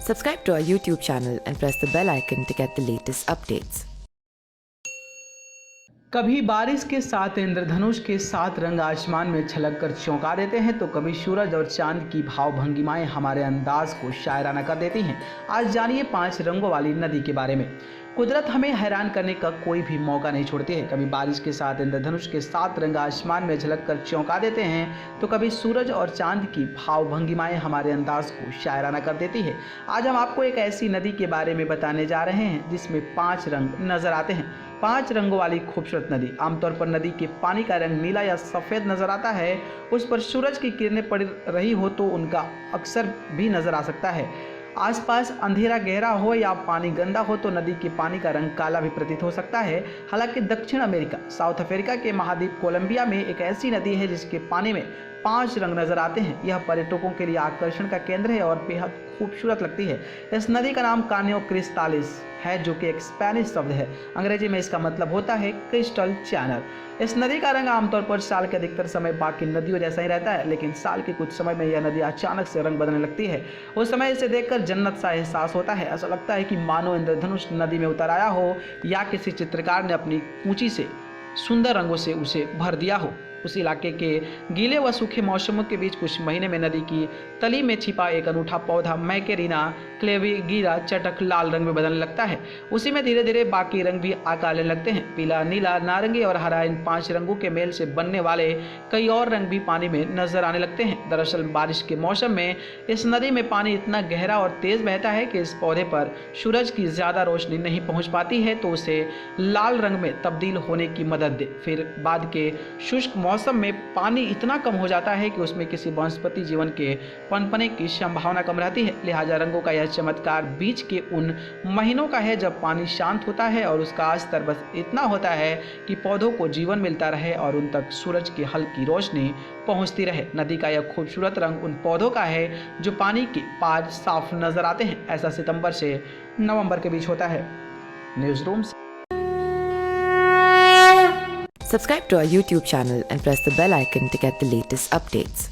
Subscribe to our YouTube channel and press the bell icon to get the latest updates. कभी बारिश के साथ इंद्रधनुष के 7 रंग आसमान में छलक कर चौंका देते हैं, तो कभी सूरज और चांद की भाव भंगिमाएं हमारे अंदाज को शायराना कर देती हैं। आज जानिए 5 रंगों वाली नदी के बारे में। कुदरत हमें हैरान करने का कोई भी मौका नहीं छोड़ती है। कभी बारिश के साथ इंद्रधनुष के 7 रंग आसमान में झलक कर चौंका देते हैं, तो कभी सूरज और चांद की भाव भंगिमाएं हमारे अंदाज को शायराना कर देती है। आज हम आपको एक ऐसी नदी के बारे में बताने जा रहे हैं जिसमें 5 रंग नजर आते हैं। 5 रंगों वाली खूबसूरत नदी। आमतौर पर नदी के पानी का रंग नीला या सफ़ेद नजर आता है। उस पर सूरज की किरणें पड़ रही हो तो उनका अक्सर भी नजर आ सकता है। आसपास अंधेरा गहरा हो या पानी गंदा हो तो नदी के पानी का रंग काला भी प्रतीत हो सकता है। हालांकि दक्षिण अमेरिका, साउथ अफ्रीका के महाद्वीप कोलंबिया में एक ऐसी नदी है जिसके पानी में 5 रंग नजर आते हैं। यह पर्यटकों के लिए आकर्षण का केंद्र है और बेहद खूबसूरत लगती है। इस नदी का नाम कान्यो क्रिस्टालिस है, जो कि एक स्पेनिश शब्द है। अंग्रेजी में इसका मतलब होता है क्रिस्टल चैनल। इस नदी का रंग आमतौर पर साल के अधिकतर समय बाकी नदियों जैसा ही रहता है, लेकिन साल के कुछ समय में यह नदी अचानक से रंग बदलने लगती है। उस समय इसे देखकर जन्नत सा एहसास होता है। ऐसा लगता है कि मानो इंद्रधनुष नदी में उतर आया हो या किसी चित्रकार ने अपनी कूंची से सुंदर रंगों से उसे भर दिया हो। उस इलाके के गीले व सूखे मौसमों के बीच कुछ महीने में नदी की तली में छिपा एक अनूठा पौधा मैकेरिना क्लेविगिरा चटक लाल रंग में बदलने लगता है। उसी में धीरे धीरे बाकी रंग भी आकार लेने लगते हैं। पीला, नीला, नारंगी और हरा, इन 5 रंगों के मेल से बनने वाले कई और रंग भी पानी में नजर आने लगते हैं। दरअसल बारिश के मौसम में इस नदी में पानी इतना गहरा और तेज बहता है कि इस पौधे पर सूरज की ज्यादा रोशनी नहीं पहुंच पाती है, तो उसे लाल रंग में तब्दील होने की मदद दे। फिर बाद के शुष्क मौसम में पानी इतना कम हो जाता है कि उसमें किसी वनस्पति जीवन के पनपने की संभावना कम रहती है। लिहाजा रंगों का यह चमत्कार बीच के उन महीनों का है जब पानी शांत होता है और उसका स्तर बस इतना होता है कि पौधों को जीवन मिलता रहे और उन तक सूरज की हल्की रोशनी पहुंचती रहे। नदी का यह खूबसूरत रंग उन पौधों का है जो पानी के पार साफ नजर आते हैं। ऐसा सितंबर से नवंबर के बीच होता है। न्यूज रूम से Subscribe to our YouTube channel and press the bell icon to get the latest updates.